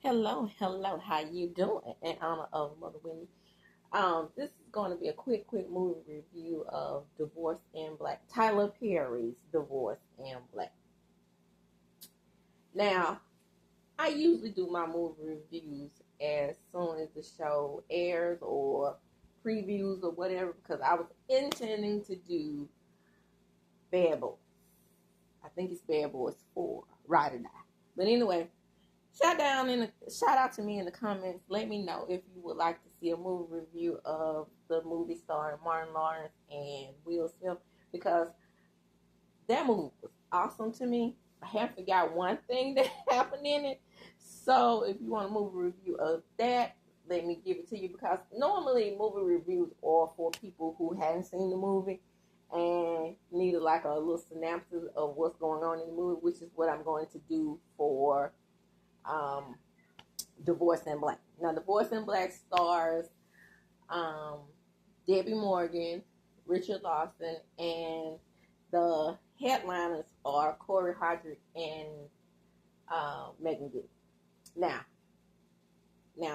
Hello, hello. How you doing? In honor of Mother Wendy, this is going to be a quick movie review of Divorce in Black. Tyler Perry's Divorce in Black. Now, I usually do my movie reviews as soon as the show airs or previews or whatever because I was intending to do Bad Boys. I think it's Bad Boys 4, Ride or Die. But anyway, shout out to me in the comments. Let me know if you would like to see a movie review of the movie starring Martin Lawrence and Will Smith because that movie was awesome to me. I have forgot one thing that happened in it. So if you want a movie review of that, let me give it to you because normally movie reviews are for people who hadn't seen the movie and needed like a little synopsis of what's going on in the movie, which is what I'm going to do for um, Divorce in Black. Now, Divorce in Black stars um, Debbie Morgan, Richard Lawson, and the headliners are Corey Hardrick and Megan Good. Now,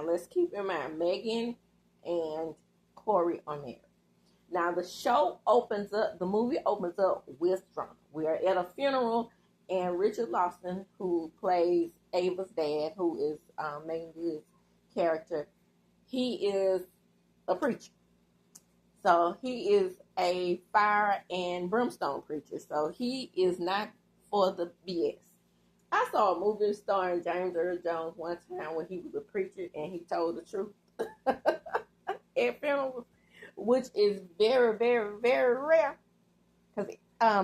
let's keep in mind Megan and Corey are married. Now, the movie opens up with drama. We are at a funeral, and Richard Lawson, who plays Ava's dad, who is Megan Good's character, he is a preacher. So he is a fire and brimstone preacher. So he is not for the BS. I saw a movie starring James Earl Jones one time when he was a preacher and he told the truth at funerals, which is very rare because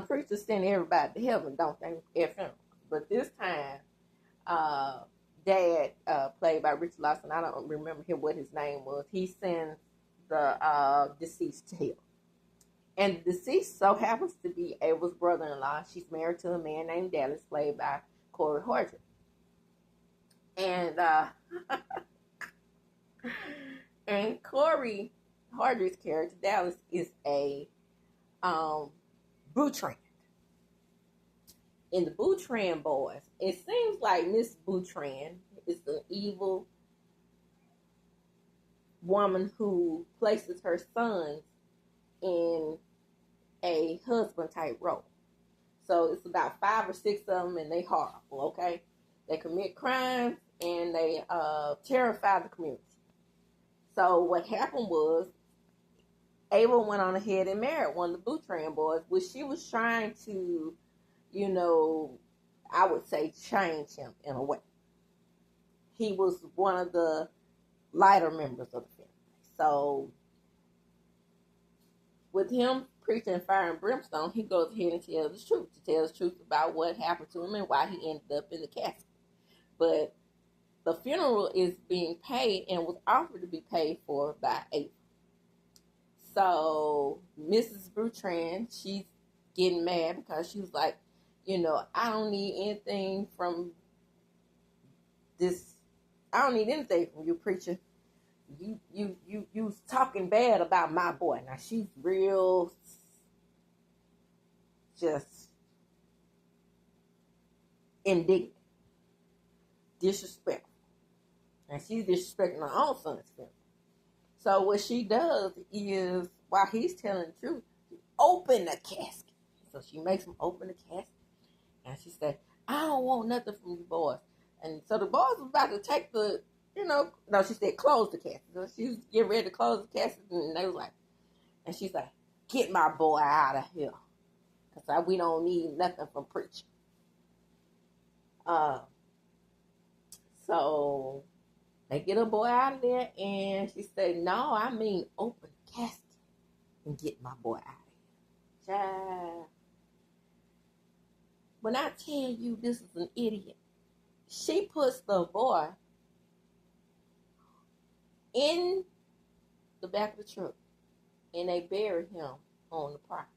preachers send everybody to heaven, don't they, at funerals? But this time, Dad, played by Richard Lawson, I don't remember what his name was. He sends the deceased to hell. And the deceased so happens to be Ava's brother-in-law. She's married to a man named Dallas, played by Corey Hardrick. And and Corey Hardrick's character, Dallas, is a Boutron. In the Boutron Boys, it seems like Miss Boutron is an evil woman who places her sons in a husband type role. So it's about 5 or 6 of them, and they horrible. Okay, they commit crimes and they terrify the community. So what happened was Ava went on ahead and married one of the Boutron boys, which she was trying to, I would say change him in a way. He was one of the lighter members of the family. So with him preaching fire and brimstone, he goes ahead and tells the truth about what happened to him and why he ended up in the casket. But the funeral is being paid and was offered to be paid for by Ava. So Mrs. Boutron, she's getting mad because she was like, I don't need anything from this. I don't need anything from you, preacher. You was talking bad about my boy. Now she's real just indignant, disrespectful. And she's disrespecting her own son's family. So what she does is, while he's telling the truth, she open the casket. So she makes him open the casket. And she said, I don't want nothing from you boys. And so the boys was about to take no, she said, close the casket. So she was getting ready to close the casket. And they was like, and she's like, get my boy out of here. Because we don't need nothing from preaching. So they get her boy out of there, and she said, no, I mean open the casket and get my boy out of here. Child. When I tell you this is an idiot, she puts the boy in the back of the truck, and they bury him on the property.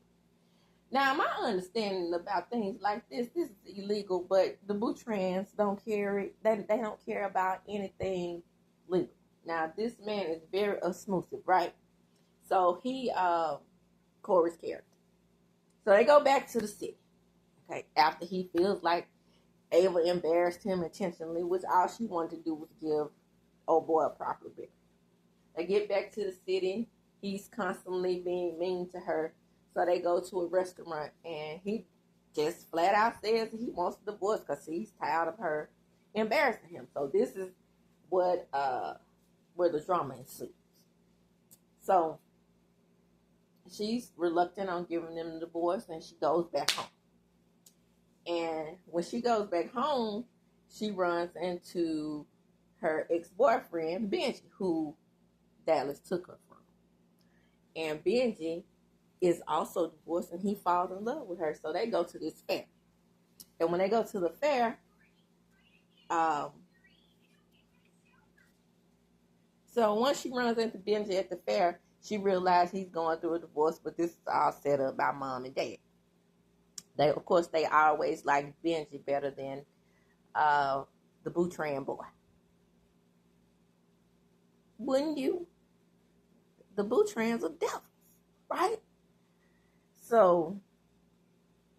Now, my understanding about things like this is illegal, but the Boutrons don't care. They don't care about anything legal. Now, this man is very smooth, right? So he, Corey's character. So they go back to the city, okay, after he feels like Ava embarrassed him intentionally, which all she wanted to do was give old boy a proper beating. They get back to the city. He's constantly being mean to her. So they go to a restaurant, and he just flat out says he wants a divorce because he's tired of her embarrassing him. So this is what where the drama ensues. So she's reluctant on giving them the divorce, and she goes back home. And when she goes back home, she runs into her ex-boyfriend, Benji, who Dallas took her from. And Benji is also divorced, and he falls in love with her. So they go to this fair. And when they go to the fair, so once she runs into Benji at the fair, she realizes he's going through a divorce, but this is all set up by mom and dad. They, of course, they always like Benji better than the Boutran boy. Wouldn't you? The Boutrans are devils, right? So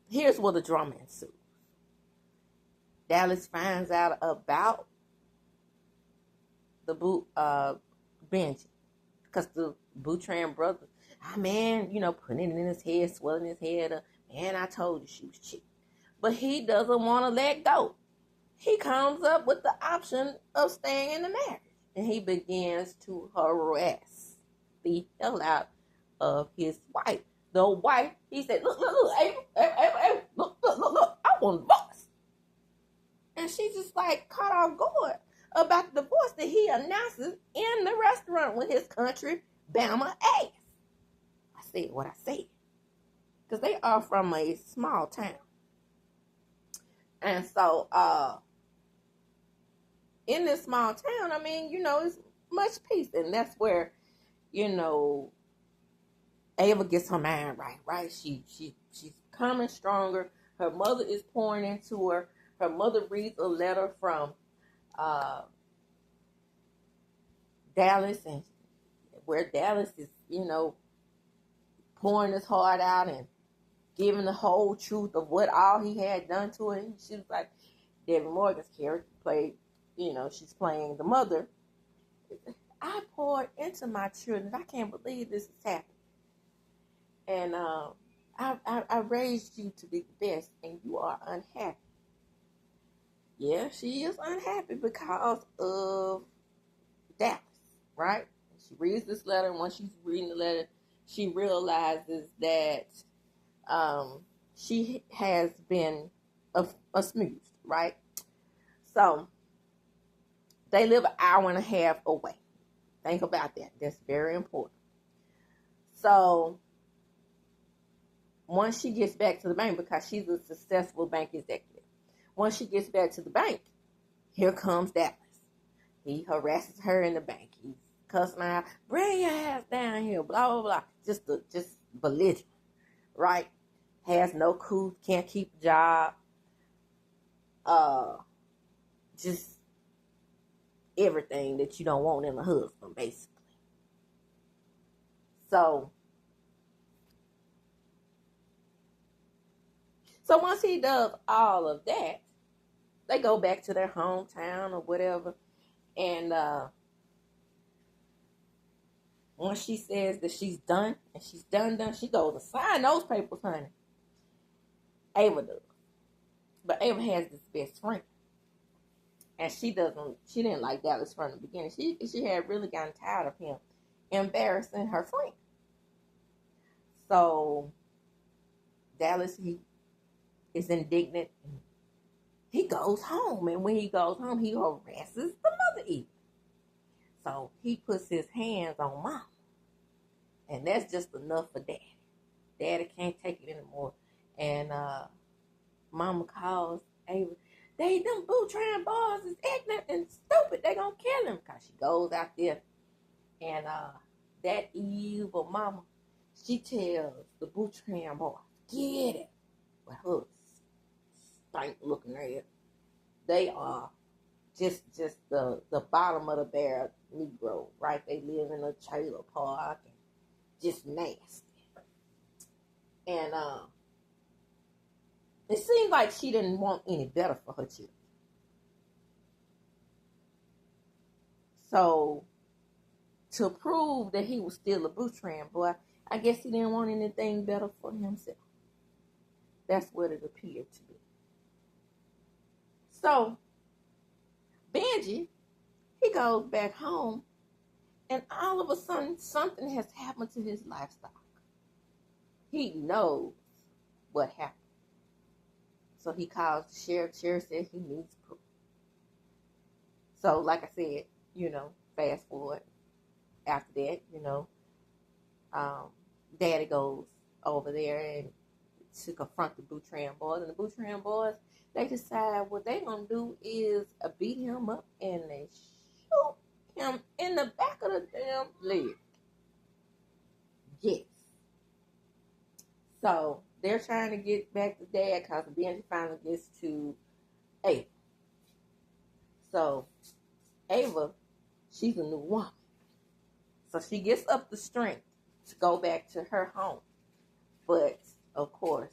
here's where the drama ensues. Dallas finds out about the Benji, because the Boutran brothers, putting it in his head, swelling his head up. Man, I told you she was cheap. But he doesn't want to let go. He comes up with the option of staying in the marriage. And he begins to harass the hell out of his wife. The wife, he said, look, Ava, look, I want a divorce. And she's just like caught off guard about the divorce that he announces in the restaurant with his country Bama ass. I said what I said. Because they are from a small town. And so, in this small town, it's much peace. And that's where, Ava gets her mind right? She's coming stronger. Her mother is pouring into her. Her mother reads a letter from Dallas, and where Dallas is, pouring his heart out and giving the whole truth of what all he had done to her. And she was like, Debbie Morgan's character played, she's playing the mother. I poured into my children. I can't believe this is happening. And I raised you to be the best, and you are unhappy. Yeah, she is unhappy because of Dallas, right? She reads this letter, and once she's reading the letter, she realizes that she has been smooched, right? So they live an hour and a half away. Think about that. That's very important. So once she gets back to the bank, because she's a successful bank executive, once she gets back to the bank, here comes Dallas. He harasses her in the bank. He's cussing her out, bring your ass down here, blah, blah, blah. Just belligerent, right? Has no coup, can't keep a job. Just everything that you don't want in a husband, basically. So once he does all of that, they go back to their hometown or whatever. And once she says that she's done, and she's done, she goes to sign those papers, honey. Ava does. But Ava has this best friend. And she didn't like Dallas from the beginning. She had really gotten tired of him embarrassing her friend. So Dallas, he is indignant. He goes home, and when he goes home, he harasses the mother even. So he puts his hands on Mama. And that's just enough for Daddy. Daddy can't take it anymore. And Mama calls Ava. Them Boutran boys is ignorant and stupid. They gonna kill him. Because she goes out there. And that evil Mama, she tells the Boutran boys, get it. But her stank looking at. They are just the bottom of the barrel Negro, right? They live in a trailer park and just nasty. And It seemed like she didn't want any better for her children. So to prove that he was still a Boutron boy, I guess he didn't want anything better for himself. That's what it appeared to be. So Benji, he goes back home, and all of a sudden something has happened to his lifestyle. He knows what happened. So he calls the sheriff. The sheriff said he needs proof. So, like I said, fast forward after that, Daddy goes over there and to confront the Boutron boys. And the Boutron boys, they decide what they're going to do is beat him up and they shoot him in the back of the damn leg. Yes. So they're trying to get back to Dad because Benji finally gets to Ava. So Ava, she's a new woman. So she gets up the strength to go back to her home. But, of course,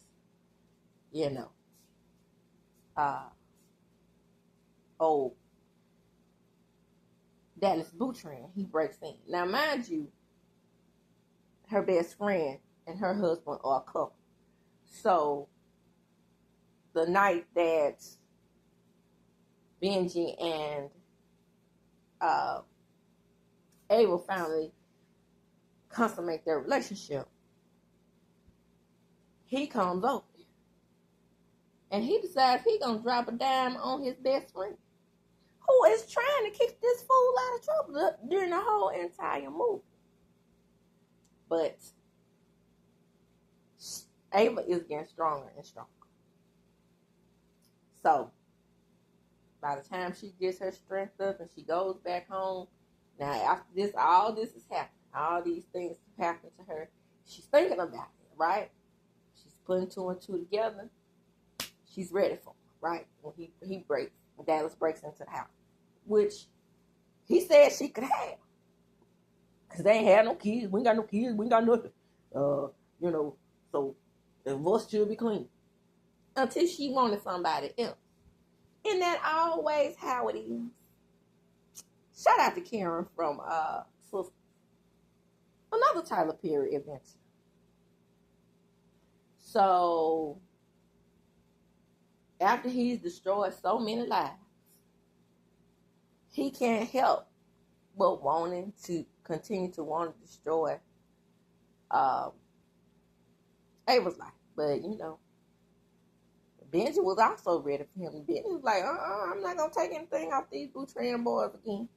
old Dallas Boutron, he breaks in. Now, mind you, her best friend and her husband are a couple. So, the night that Benji and Ava finally consummate their relationship, he comes over and he decides he's gonna drop a dime on his best friend, who is trying to keep this fool out of trouble during the whole entire movie. But Ava is getting stronger and stronger. So by the time she gets her strength up and she goes back home, now after this, all this is happening. All these things happen to her. She's thinking about it, right? She's putting two and two together. She's ready for him, right? When he breaks, when Dallas breaks into the house, which he said she could have, cause they ain't had no kids. We ain't got no kids. We ain't got nothing. So the divorce should be clean. Until she wanted somebody else. Isn't that always how it is? Shout out to Karen from Sister. Another Tyler Perry adventure. So, after he's destroyed so many lives, he can't help but wanting to continue to want to destroy Ava's life. But, Benji was also ready for him. Benji was like, I'm not going to take anything off these Boutron boys again.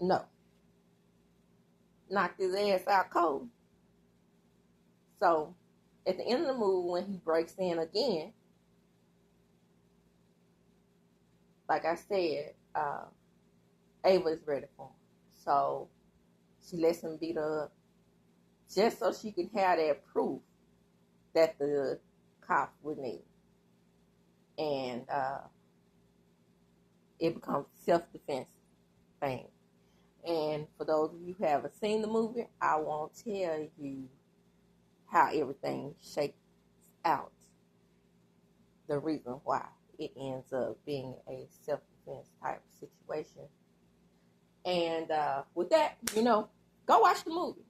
No. Knocked his ass out cold. So, at the end of the movie, when he breaks in again, like I said, Ava is ready for him. So, she lets him beat her up just so she can have that proof that the cops would need. And it becomes a self-defense thing. And for those of you who haven't seen the movie, I won't tell you how everything shakes out. The reason why it ends up being a self-defense type situation. And with that, go watch the movie.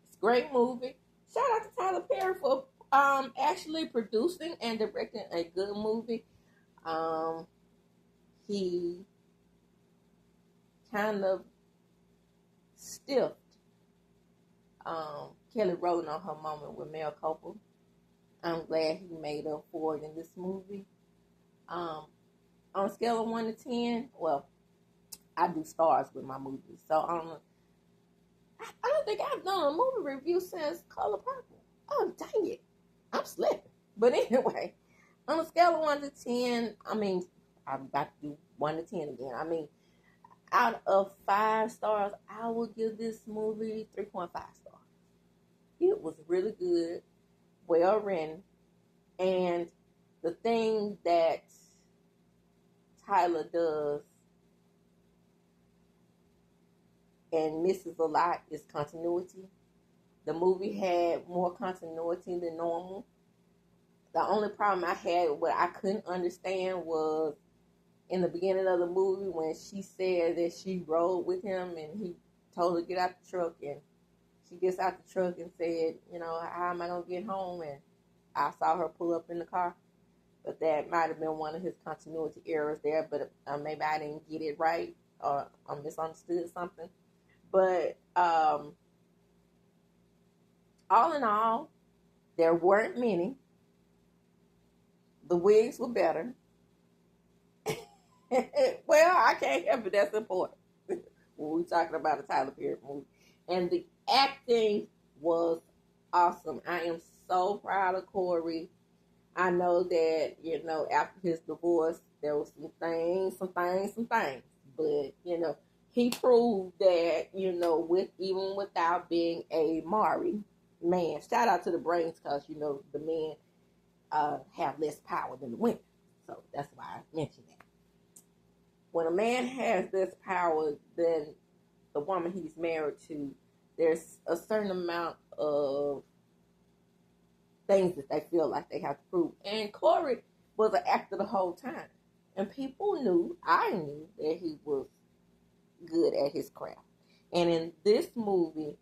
It's a great movie. Shout out to Tyler Perry for actually producing and directing a good movie. He kind of stiffed Kelly Rowland on her moment with Mel Cooper. I'm glad he made up for it in this movie. On a scale of 1 to 10, well, I do stars with my movies, so I don't think I've done a movie review since Color Purple. Oh, dang it. I'm slipping. But anyway, on a scale of 1 to 10, I'm about to do 1 to 10 again. Out of 5 stars, I would give this movie 3.5 stars. It was really good, well written, and the thing that Tyler does and misses a lot is continuity. The movie had more continuity than normal. The only problem I had, what I couldn't understand, was in the beginning of the movie when she said that she rode with him and he told her to get out the truck, and she gets out the truck and said, how am I going to get home? And I saw her pull up in the car. But that might have been one of his continuity errors there, but maybe I didn't get it right or I misunderstood something. But all in all, there weren't many. The wigs were better. Well, I can't help it. That's important when we're talking about a Tyler Perry movie. And the acting was awesome. I am so proud of Corey. I know that, after his divorce, there was some things. But, he proved that, even without being a Maury man, shout out to the Brains, because, the men have less power than the women. So that's why I mentioned that. When a man has less power than the woman he's married to, there's a certain amount of things that they feel like they have to prove. And Corey was an actor the whole time. And people knew, I knew, that he was good at his craft. And in this movie,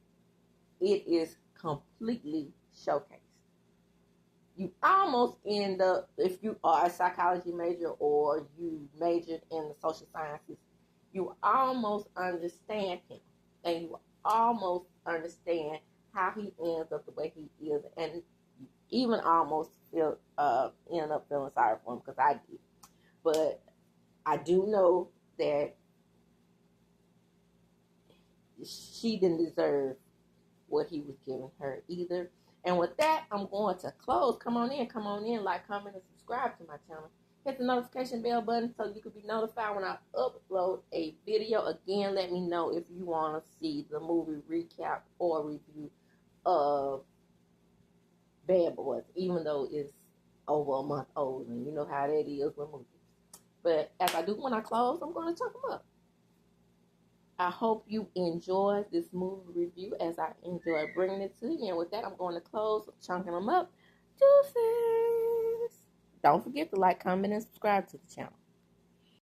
it is completely showcased. You almost end up, if you are a psychology major or you majored in the social sciences, you almost understand him. And you almost understand how he ends up the way he is. And even almost end up feeling sorry for him, because I did. But I do know that she didn't deserve what he was giving her either. And with that, I'm going to close. Come on in, like, comment, and subscribe to my channel. Hit the notification bell button so you can be notified when I upload a video. Again, let me know if you want to see the movie recap or review of Bad Boys, even though it's over a month old, and you know how that is with movies. But as I do when I close, I'm going to chunk them up. I hope you enjoyed this movie review as I enjoyed bringing it to you. And with that, I'm going to close, chunking them up. Deuces. Don't forget to like, comment, and subscribe to the channel.